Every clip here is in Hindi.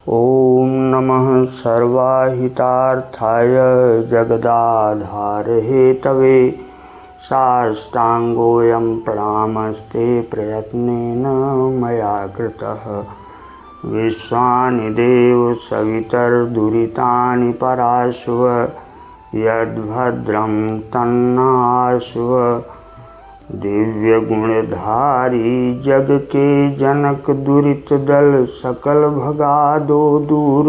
ॐ नमः सर्वाहितार्थाय जगदाधारहेतवे साष्टाङ्गोऽयं प्रणामस्ते प्रयत्नेन मया कृतः। विश्वानि देव सवितर्दुरितानि पराशुव यद्भद्रं तन्नाशुव। दिव्यगुणधारी जग के जनक दुरित दल सकल भगा दो दूर।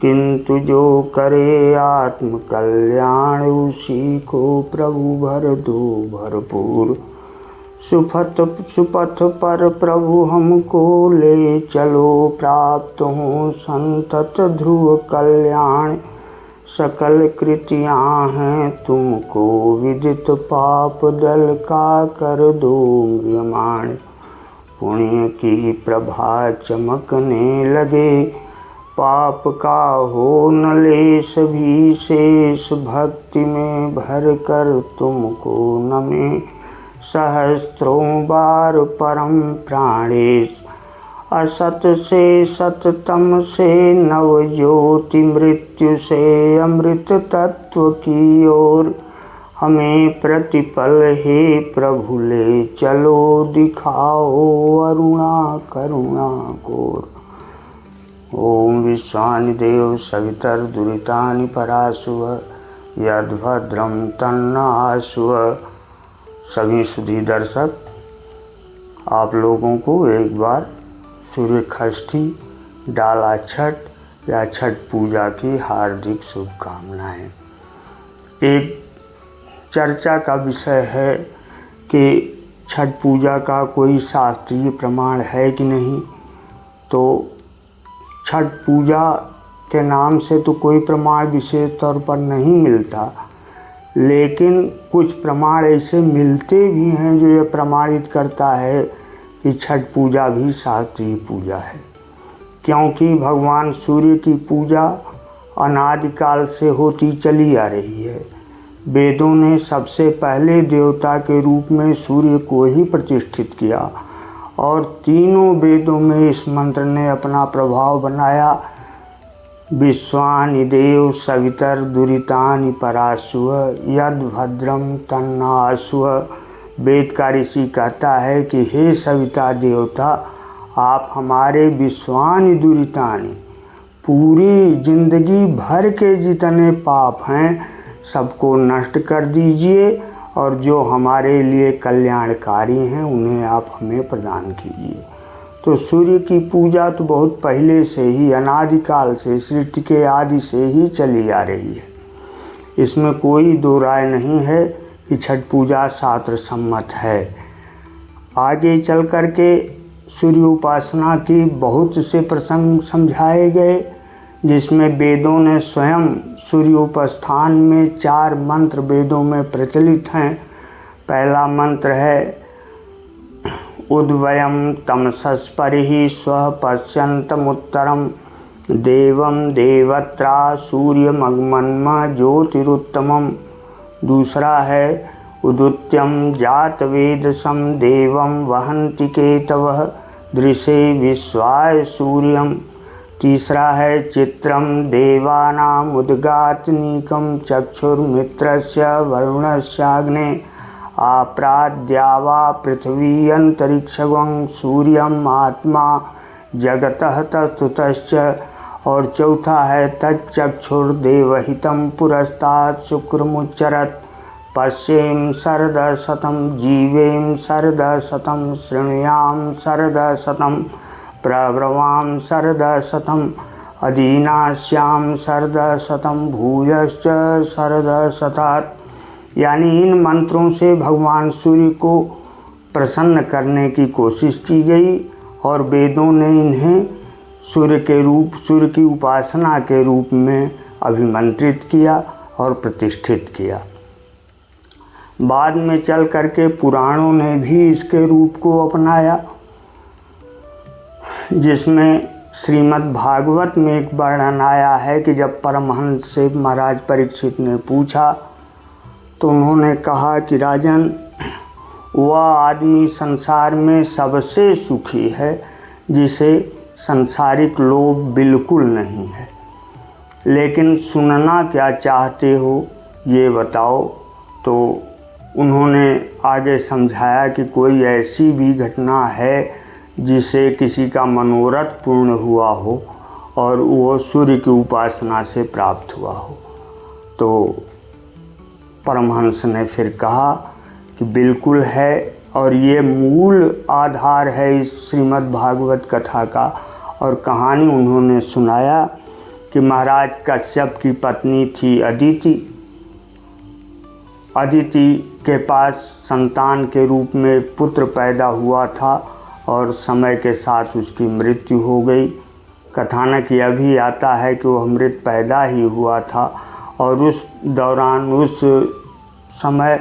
किंतु जो करे आत्म कल्याण उसी को प्रभु भर दो भरपूर। सुपथ पर प्रभु हमको ले चलो प्राप्त हो संतत ध्रुव कल्याण। सकल कृतियाँ हैं तुमको विदित पाप दल का कर दो म्रियमाण। पुण्य की प्रभा चमकने लगे पाप का हो न लेश भी शेष। भक्ति में भर कर तुमको नमे सहस्त्रों बार परम प्राणेश। असत से सततम से नव ज्योति मृत्यु से अमृत तत्व की ओर। हमें प्रतिपल हे प्रभु ले चलो दिखाओ अरुणा करुणा कोर। ओम विश्वानि देव सवितर्दुरितानि पराशुव यद्भद्रं तन्नाशुव। सभी सुधी दर्शक, आप लोगों को एक बार सूर्य षष्ठी, डाला छठ या छठ पूजा की हार्दिक शुभकामनाएं। एक चर्चा का विषय है कि छठ पूजा का कोई शास्त्रीय प्रमाण है कि नहीं। तो छठ पूजा के नाम से तो कोई प्रमाण विशेष तौर पर नहीं मिलता, लेकिन कुछ प्रमाण ऐसे मिलते भी हैं जो ये प्रमाणित करता है कि छठ पूजा भी शास्त्रीय पूजा है। क्योंकि भगवान सूर्य की पूजा अनादिकाल से होती चली आ रही है। वेदों ने सबसे पहले देवता के रूप में सूर्य को ही प्रतिष्ठित किया और तीनों वेदों में इस मंत्र ने अपना प्रभाव बनाया। विश्वानि देव सवितर्दुरितानि पराशुव यद्भद्रं तन्नाशुव। वेद का ऋषि कहता है कि हे सविता देवता, आप हमारे विश्वानि दुरितानि, पूरी जिंदगी भर के जितने पाप हैं सबको नष्ट कर दीजिए और जो हमारे लिए कल्याणकारी हैं उन्हें आप हमें प्रदान कीजिए। तो सूर्य की पूजा तो बहुत पहले से ही, अनादिकाल से, सृष्टि के आदि से ही चली आ रही है। इसमें कोई दो राय नहीं है कि छठ पूजा शास्त्र सम्मत है। आगे चल कर के सूर्य उपासना की बहुत से प्रसंग समझाए गए, जिसमें वेदों ने स्वयं सूर्य उपास्थान में 4 मंत्र वेदों में प्रचलित हैं। पहला मंत्र है उद्वयं तमसस्परिः स्वः पश्यन्तमुत्तरं देवं देवत्रा सूर्यमग्मन्म ज्योतिरुत्तमम्। दूसरा है उदुत्यं जातवेदसं देवं वहन्ति केतवः दृशे विश्वाय सूर्यम्। तीसरा है चित्रं देवानामुद्गातनीकं चक्षुर्मित्रस्य वरुणस्याग्ने आप्राद्यावा पृथ्वी अंतरिक्षं सूर्यम् आत्मा जगतः तत्सुतश्च। और चौथा है तच्चक्षुर्देवहितं पुरस्तात् शुक्रमुच्चरत्। पश्येम शरदशतं जीवेम शरदशतं शृणुयाम शरदशतं प्रब्रवाम शरदशतं अदीनास्याम शरदशतं भूयश्च शरदशतात्। यानी इन मंत्रों से भगवान सूर्य को प्रसन्न करने की कोशिश की गई और वेदों ने इन्हें सूर्य की उपासना के रूप में अभिमंत्रित किया और प्रतिष्ठित किया। बाद में चल करके पुराणों ने भी इसके रूप को अपनाया, जिसमें श्रीमद् भागवत में एक वर्णन आया है कि जब परमहंस से महाराज परीक्षित ने पूछा तो उन्होंने कहा कि राजन, वह आदमी संसार में सबसे सुखी है जिसे संसारिक लोभ बिल्कुल नहीं है। लेकिन सुनना क्या चाहते हो ये बताओ। तो उन्होंने आगे समझाया कि कोई ऐसी भी घटना है जिसे किसी का मनोरथ पूर्ण हुआ हो और वो सूर्य की उपासना से प्राप्त हुआ हो। तो परमहंस ने फिर कहा कि बिल्कुल है, और ये मूल आधार है इस श्रीमद् भागवत कथा का। और कहानी उन्होंने सुनाया कि महाराज कश्यप की पत्नी थी अदिति। अदिति के पास संतान के रूप में पुत्र पैदा हुआ था और समय के साथ उसकी मृत्यु हो गई। कथानक यह भी आता है कि वह मृत पैदा ही हुआ था, और उस दौरान उस समय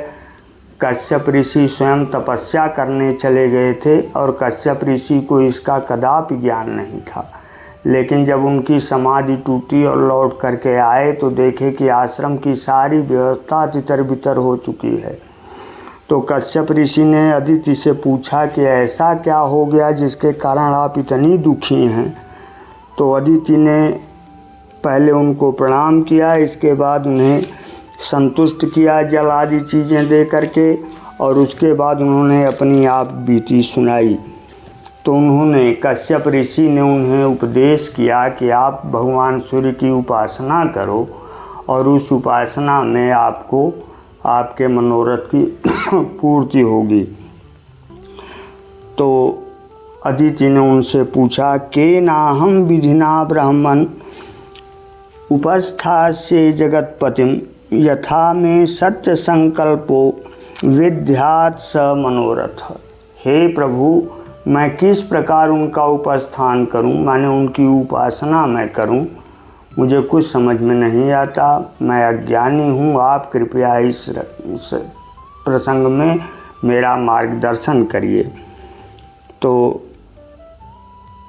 कश्यप ऋषि स्वयं तपस्या करने चले गए थे और कश्यप ऋषि को इसका कदापि ज्ञान नहीं था। लेकिन जब उनकी समाधि टूटी और लौट करके आए तो देखे कि आश्रम की सारी व्यवस्था तितर बितर हो चुकी है। तो कश्यप ऋषि ने अदिति से पूछा कि ऐसा क्या हो गया जिसके कारण आप इतनी दुखी हैं। तो अदिति ने पहले उनको प्रणाम किया, इसके बाद उन्हें संतुष्ट किया जल आदि चीज़ें दे करके, और उसके बाद उन्होंने अपनी आप बीती सुनाई। तो उन्होंने कश्यप ऋषि ने उन्हें उपदेश किया कि आप भगवान सूर्य की उपासना करो और उस उपासना में आपको आपके मनोरथ की पूर्ति होगी। तो अदिति ने उनसे पूछा के नाहम विधिना ब्राह्मण उपस्थास्य जगतपतिम यथा में सत्य संकल्पो विद्यात् स मनोरथ। हे प्रभु, मैं किस प्रकार उनका उपस्थान करूं, माने उनकी उपासना मैं करूं, मुझे कुछ समझ में नहीं आता। मैं अज्ञानी हूं, आप कृपया इस प्रसंग में मेरा मार्गदर्शन करिए। तो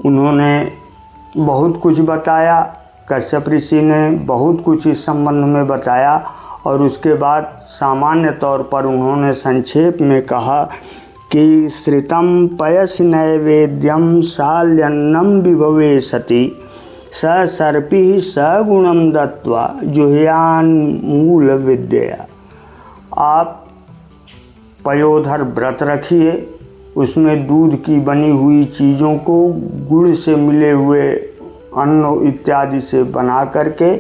उन्होंने बहुत कुछ बताया, कश्यप ऋषि ने बहुत कुछ इस संबंध में बताया, और उसके बाद सामान्य तौर पर उन्होंने संक्षेप में कहा कि श्रितम पयस नैवेद्यम शाल्यन्नम विभवे सति स सर्पि सगुणम दत्वा जुह्यान मूल विद्या। आप पयोधर व्रत रखिए, उसमें दूध की बनी हुई चीज़ों को गुड़ से मिले हुए अन्न इत्यादि से बना करके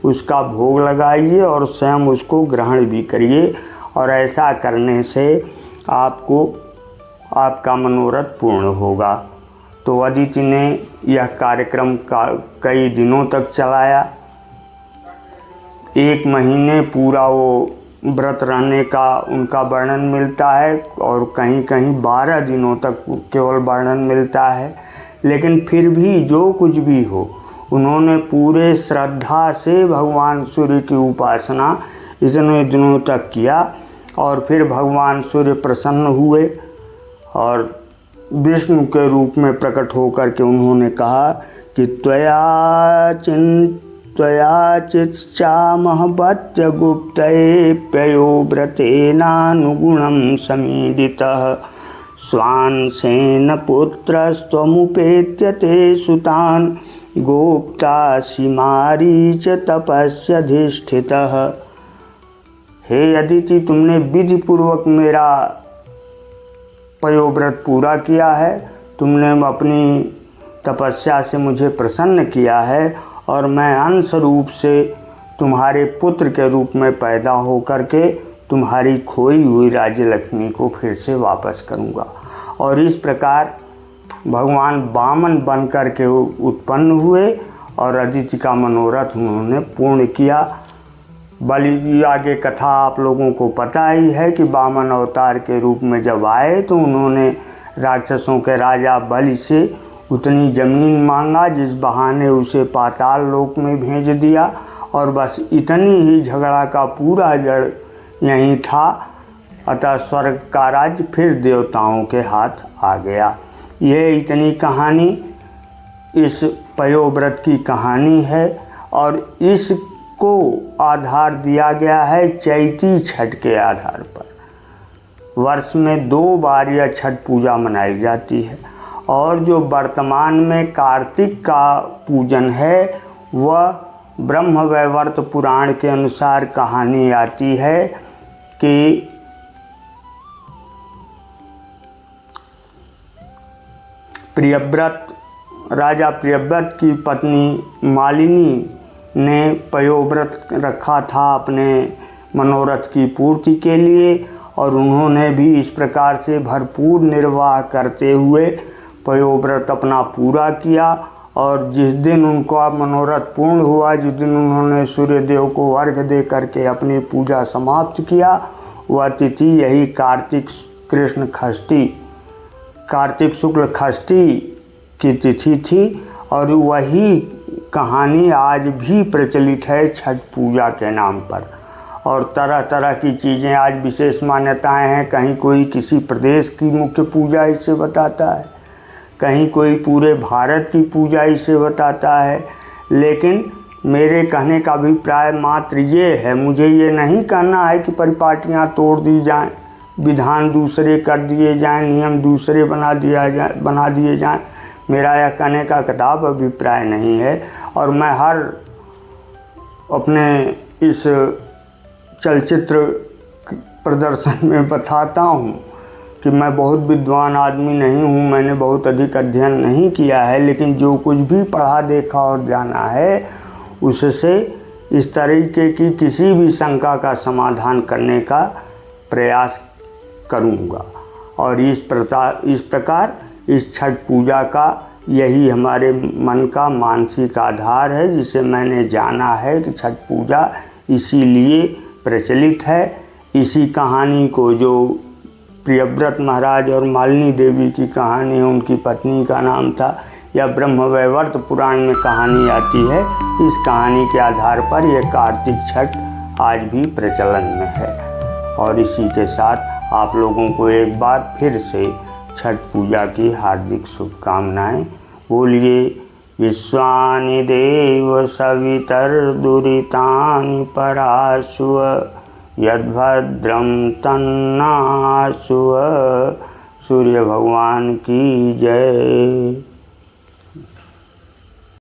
उसका भोग लगाइए और स्वयं उसको ग्रहण भी करिए, और ऐसा करने से आपको आपका मनोरथ पूर्ण होगा। तो अदिति ने यह कार्यक्रम का कई दिनों तक चलाया। 1 महीने पूरा वो व्रत रहने का उनका वर्णन मिलता है, और कहीं कहीं 12 दिनों तक केवल वर्णन मिलता है। लेकिन फिर भी जो कुछ भी हो, उन्होंने पूरे श्रद्धा से भगवान सूर्य की उपासना इतने दिनों तक किया, और फिर भगवान सूर्य प्रसन्न हुए और विष्णु के रूप में प्रकट होकर के उन्होंने कहा कि त्वया चिच्चामहवत्य गुप्तये प्ययो व्रतेनानुगुणं समीडितः स्वांसेन पुत्रस्त्वमुपेत्य ते सुतान् गोप्तासि मारीच तपस्यधिष्ठितः। हे अदिति, तुमने विधि पूर्वक मेरा पयोव्रत पूरा किया है, तुमने अपनी तपस्या से मुझे प्रसन्न किया है, और मैं अंश रूप से तुम्हारे पुत्र के रूप में पैदा होकर के तुम्हारी खोई हुई राज्य लक्ष्मी को फिर से वापस करूँगा। और इस प्रकार भगवान वामन बन कर के उत्पन्न हुए और अदिति का मनोरथ उन्होंने पूर्ण किया। बलि आगे कथा आप लोगों को पता ही है कि वामन अवतार के रूप में जब आए तो उन्होंने राक्षसों के राजा बलि से उतनी ज़मीन मांगा जिस बहाने उसे पाताल लोक में भेज दिया, और बस इतनी ही झगड़ा का पूरा जड़ यहीं था। अतः स्वर्ग का राज्य फिर देवताओं के हाथ आ गया। यह इतनी कहानी इस पयोव्रत की कहानी है, और इसको आधार दिया गया है चैती छठ के आधार पर। वर्ष में 2 बार यह छठ पूजा मनाई जाती है, और जो वर्तमान में कार्तिक का पूजन है वह ब्रह्मवैवर्त पुराण के अनुसार कहानी आती है कि प्रियव्रत, राजा प्रियव्रत की पत्नी मालिनी ने पयोव्रत रखा था अपने मनोरथ की पूर्ति के लिए, और उन्होंने भी इस प्रकार से भरपूर निर्वाह करते हुए पयोव्रत अपना पूरा किया। और जिस दिन उनका मनोरथ पूर्ण हुआ, जिस दिन उन्होंने सूर्यदेव को अर्घ्य दे करके अपनी पूजा समाप्त किया, वह तिथि यही कार्तिक कृष्ण षष्ठी, कार्तिक शुक्ल षष्ठी की तिथि थी। और वही कहानी आज भी प्रचलित है छठ पूजा के नाम पर। और तरह तरह की चीज़ें आज विशेष मान्यताएं हैं। कहीं कोई किसी प्रदेश की मुख्य पूजा इसे बताता है, कहीं कोई पूरे भारत की पूजा इसे बताता है। लेकिन मेरे कहने का अभिप्राय मात्र ये है, मुझे ये नहीं कहना है कि परिपाटियाँ तोड़ दी जाएं, विधान दूसरे कर दिए जाएं, नियम दूसरे बना दिए जाएं। मेरा यह कहने का कदाप अभिप्राय नहीं है। और मैं हर अपने इस चलचित्र प्रदर्शन में बताता हूँ कि मैं बहुत विद्वान आदमी नहीं हूँ, मैंने बहुत अधिक अध्ययन नहीं किया है, लेकिन जो कुछ भी पढ़ा देखा और जाना है उससे इस तरीके की किसी भी शंका का समाधान करने का प्रयास करूँगा। और इस प्रकार इस छठ पूजा का यही हमारे मन का मानसिक आधार है, जिसे मैंने जाना है कि छठ पूजा इसीलिए प्रचलित है। इसी कहानी को, जो प्रियव्रत महाराज और मालिनी देवी की कहानी है, उनकी पत्नी का नाम था, या ब्रह्मवैवर्त पुराण में कहानी आती है, इस कहानी के आधार पर यह कार्तिक छठ आज भी प्रचलन में है। और इसी के साथ आप लोगों को एक बार फिर से छठ पूजा की हार्दिक शुभकामनाएं। बोलिए विश्वानि देव सवितर्दुरितानि पराशुव यद्भद्रं तन्नाशुव। सूर्य भगवान की जय।